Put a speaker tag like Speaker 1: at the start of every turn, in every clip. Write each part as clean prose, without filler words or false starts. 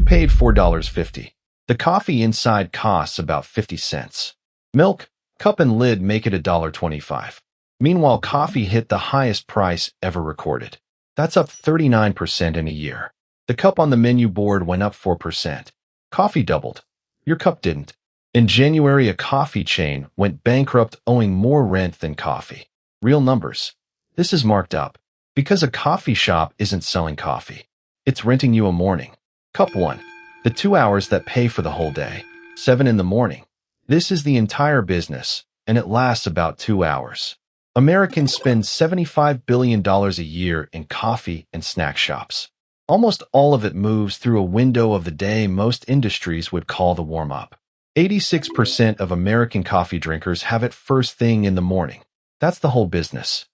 Speaker 1: paid $4.50. The coffee inside costs about 50 cents. Milk, cup and lid make it $1.25. Meanwhile, coffee hit the highest price ever recorded. That's up 39% in a year. The cup on the menu board went up 4%. Coffee doubled. Your cup didn't. In January, a coffee chain went bankrupt owing more rent than coffee. Real numbers. This is marked up because a coffee shop isn't selling coffee. It's renting you a morning. Cup 1. The 2 hours that pay for the whole day. 7 in the morning. This is the entire business, and it lasts about 2 hours. Americans spend $75 billion a year in coffee and snack shops. Almost all of it moves through a window of the day most industries would call the warm-up. 86% of American coffee drinkers have it first thing in the morning. That's the whole business.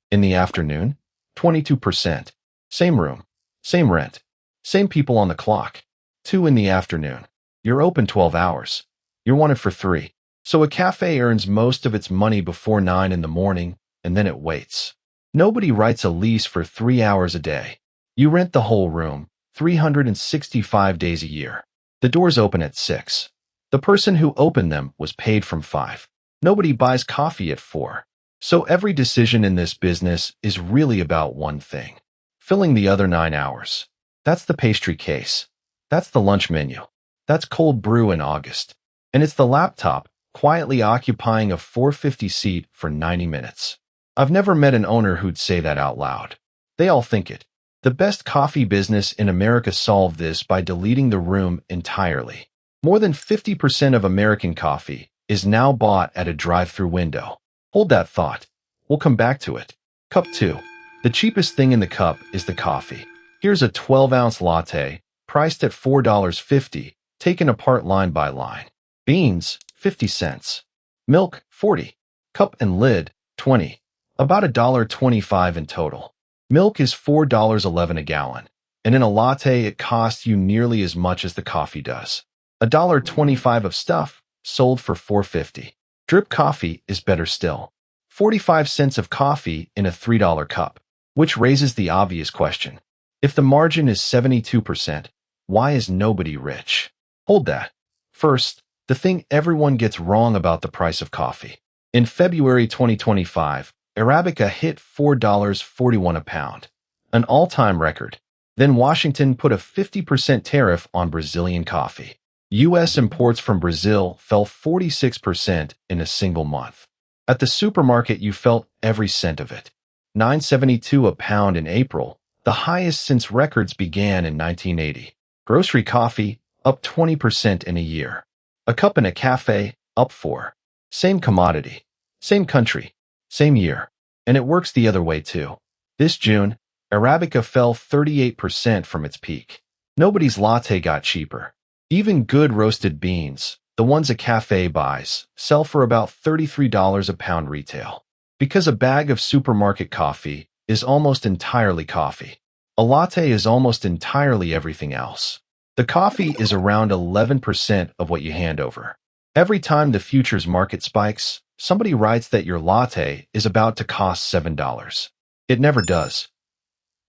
Speaker 1: In the afternoon, 22%. Same room, same rent, same people on the clock. 2 in the afternoon. You're open 12 hours. You're wanted for 3. So a cafe earns most of its money before 9 in the morning, and then it waits. Nobody writes a lease for 3 hours a day. You rent the whole room, 365 days a year. The doors open at 6. The person who opened them was paid from 5. Nobody buys coffee at 4. So every decision in this business is really about one thing: filling the other 9 hours. That's the pastry case. That's the lunch menu. That's cold brew in August. And it's the laptop quietly occupying a 450 seat for 90 minutes. I've never met an owner who'd say that out loud. They all think it. The best coffee business in America solved this by deleting the room entirely. More than 50% of American coffee is now bought at a drive-through window. Hold that thought. We'll come back to it. Cup 2. The cheapest thing in the cup is the coffee. Here's a 12-ounce latte, priced at $4.50, taken apart line by line. Beans, 50 cents. Milk, 40. Cup and lid, 20. About $1.25 in total. Milk is $4.11 a gallon, and in a latte it costs you nearly as much as the coffee does. $1.25 of stuff, sold for $4.50. Drip coffee is better still. 45 cents of coffee in a $3 cup, which raises the obvious question. If the margin is 72%, why is nobody rich? Hold that. First, the thing everyone gets wrong about the price of coffee. In February 2025, Arabica hit $4.41 a pound, an all-time record. Then Washington put a 50% tariff on Brazilian coffee. U.S. imports from Brazil fell 46% in a single month. At the supermarket, you felt every cent of it. $9.72 a pound in April, the highest since records began in 1980. Grocery coffee, up 20% in a year. A cup in a cafe, up 4. Same commodity, same country, same year. And it works the other way too. This June, Arabica fell 38% from its peak. Nobody's latte got cheaper. Even good roasted beans, the ones a cafe buys, sell for about $33 a pound retail. Because a bag of supermarket coffee is almost entirely coffee. A latte is almost entirely everything else. The coffee is around 11% of what you hand over. Every time the futures market spikes, somebody writes that your latte is about to cost $7. It never does.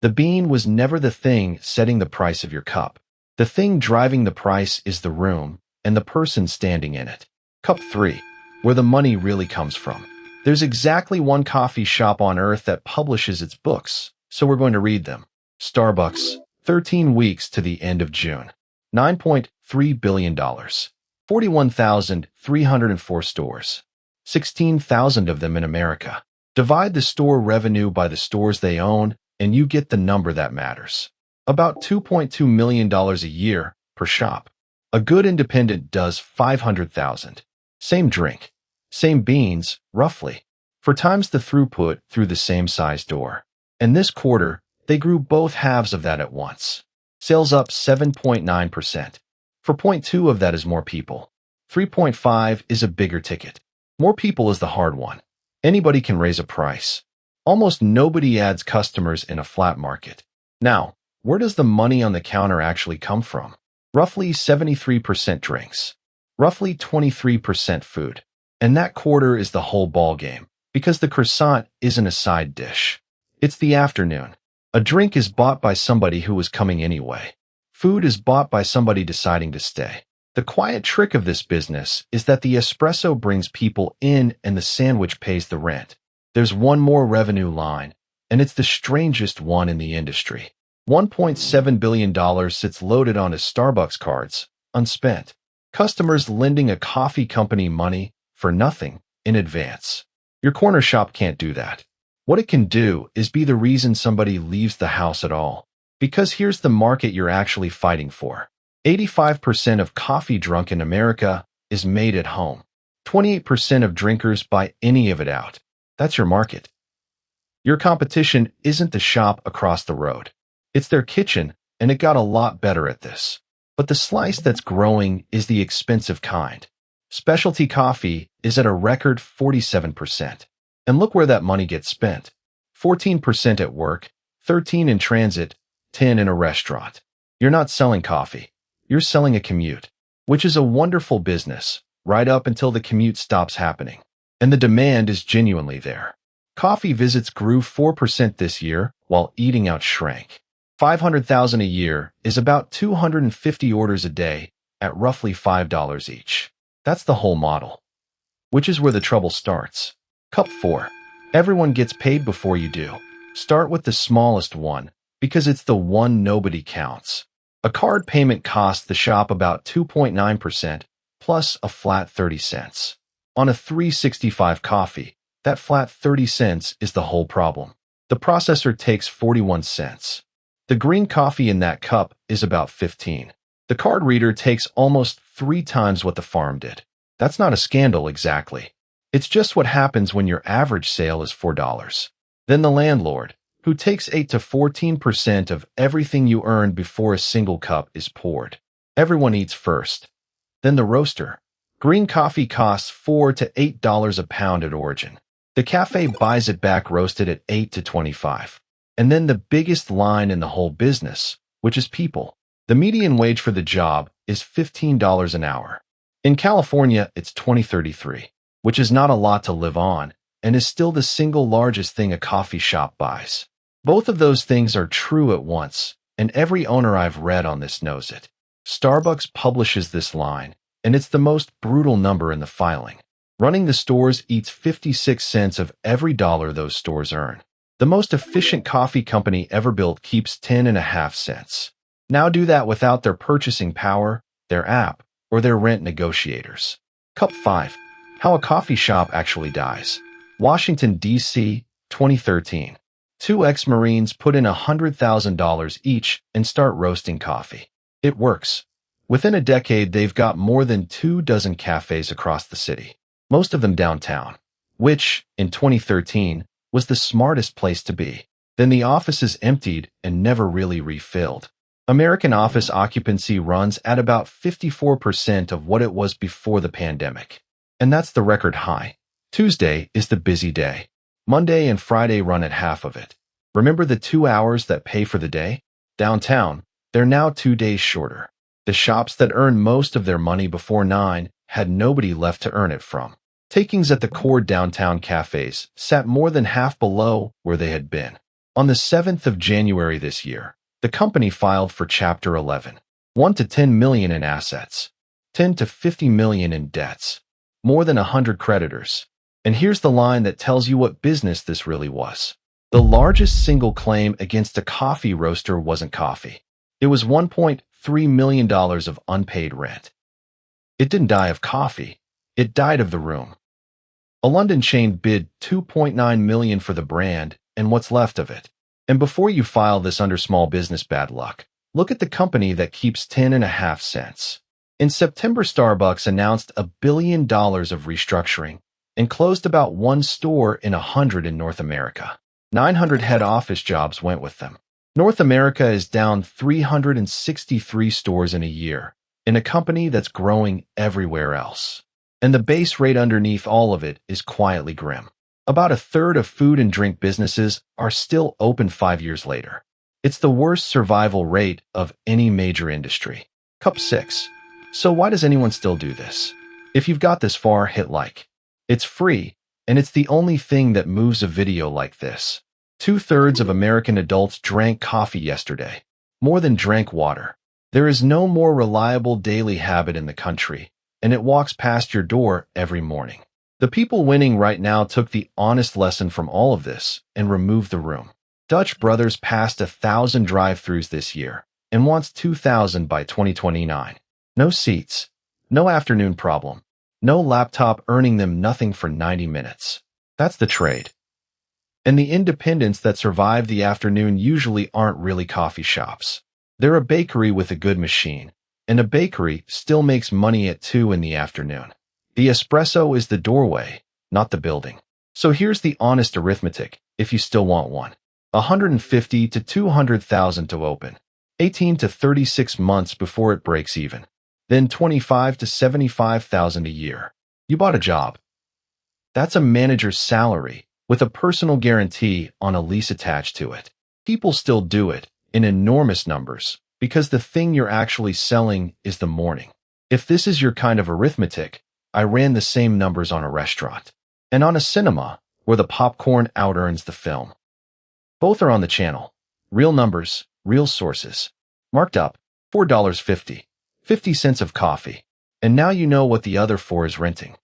Speaker 1: The bean was never the thing setting the price of your cup. The thing driving the price is the room and the person standing in it. Cup 3, where the money really comes from. There's exactly one coffee shop on earth that publishes its books, so we're going to read them. Starbucks, 13 weeks to the end of June. $9.3 billion. 41,304 stores. 16,000 of them in America. Divide the store revenue by the stores they own, and you get the number that matters. About $2.2 million a year per shop. A good independent does $500,000. Same drink, same beans, roughly. 4 times the throughput through the same size door. And this quarter, they grew both halves of that at once. Sales up 7.9%. 4.2 of that is more people. 3.5 is a bigger ticket. More people is the hard one. Anybody can raise a price. Almost nobody adds customers in a flat market. Now, where does the money on the counter actually come from? Roughly 73% drinks. Roughly 23% food. And that quarter is the whole ball game, because the croissant isn't a side dish. It's the afternoon. A drink is bought by somebody who was coming anyway. Food is bought by somebody deciding to stay. The quiet trick of this business is that the espresso brings people in and the sandwich pays the rent. There's one more revenue line, and it's the strangest one in the industry. $1.7 billion sits loaded onto Starbucks cards, unspent. Customers lending a coffee company money for nothing in advance. Your corner shop can't do that. What it can do is be the reason somebody leaves the house at all. Because here's the market you're actually fighting for. 85% of coffee drunk in America is made at home. 28% of drinkers buy any of it out. That's your market. Your competition isn't the shop across the road. It's their kitchen, and it got a lot better at this. But the slice that's growing is the expensive kind. Specialty coffee is at a record 47%. And look where that money gets spent. 14% at work, 13% in transit, 10% in a restaurant. You're not selling coffee. You're selling a commute, which is a wonderful business, right up until the commute stops happening. And the demand is genuinely there. Coffee visits grew 4% this year, while eating out shrank. 500,000 a year is about 250 orders a day at roughly $5 each. That's the whole model. Which is where the trouble starts. Cup 4. Everyone gets paid before you do. Start with the smallest one, because it's the one nobody counts. A card payment costs the shop about 2.9%, plus a flat 30 cents. On a 365 coffee, that flat 30 cents is the whole problem. The processor takes 41 cents. The green coffee in that cup is about 15. The card reader takes almost 3 times what the farm did. That's not a scandal exactly. It's just what happens when your average sale is $4. Then the landlord, who takes 8 to 14% of everything you earn before a single cup is poured. Everyone eats first. Then the roaster. Green coffee costs $4 to $8 a pound at origin. The cafe buys it back roasted at $8 to $25. And then the biggest line in the whole business, which is people. The median wage for the job is $15 an hour. In California, it's $20.33, which is not a lot to live on, and is still the single largest thing a coffee shop buys. Both of those things are true at once, and every owner I've read on this knows it. Starbucks publishes this line, and it's the most brutal number in the filing. Running the stores eats 56 cents of every dollar those stores earn. The most efficient coffee company ever built keeps 10.5 cents. Now do that without their purchasing power, their app, or their rent negotiators. Cup 5. How a coffee shop actually dies. Washington, D.C., 2013. 2 ex-Marines put in $100,000 each and start roasting coffee. It works. Within a decade, they've got more than 24 cafes across the city, most of them downtown, which, in 2013, was the smartest place to be. Then the offices emptied and never really refilled. American office occupancy runs at about 54% of what it was before the pandemic. And that's the record high. Tuesday is the busy day. Monday and Friday run at half of it. Remember the 2 hours that pay for the day? Downtown, they're now 2 days shorter. The shops that earned most of their money before 9 had nobody left to earn it from. Takings at the core downtown cafes sat more than half below where they had been. On the 7th of January this year, the company filed for Chapter 11. 1 to 10 million in assets, 10 to 50 million in debts, more than 100 creditors. And here's the line that tells you what business this really was. The largest single claim against a coffee roaster wasn't coffee. It was $1.3 million of unpaid rent. It didn't die of coffee. It died of the room. A London chain bid $2.9 million for the brand and what's left of it. And before you file this under small business bad luck, look at the company that keeps 10.5 cents. In September, Starbucks announced $1 billion of restructuring and closed about 1 store in 100 in North America. 900 head office jobs went with them. North America is down 363 stores in a year, in a company that's growing everywhere else. And the base rate underneath all of it is quietly grim. About a third of food and drink businesses are still open 5 years later. It's the worst survival rate of any major industry. Cup 6. So why does anyone still do this? If you've got this far, hit like. It's free, and it's the only thing that moves a video like this. 2/3 of American adults drank coffee yesterday, more than drank water. There is no more reliable daily habit in the country, and it walks past your door every morning. The people winning right now took the honest lesson from all of this and removed the room. Dutch Brothers passed 1,000 drive-thrus this year and wants 2,000 by 2029. No seats, no afternoon problem, no laptop earning them nothing for 90 minutes. That's the trade. And the independents that survive the afternoon usually aren't really coffee shops. They're a bakery with a good machine, and a bakery still makes money at 2 in the afternoon. The espresso is the doorway, not the building. So here's the honest arithmetic, if you still want one. 150 to 200,000 to open, 18 to 36 months before it breaks even, then 25 to 75,000 a year. You bought a job. That's a manager's salary with a personal guarantee on a lease attached to it. People still do it in enormous numbers because the thing you're actually selling is the morning. If this is your kind of arithmetic, I ran the same numbers on a restaurant and on a cinema where the popcorn out-earns the film. Both are on the channel. Real numbers, real sources. Marked up, $4.50, 50 cents of coffee. And now you know what the other 4 is renting.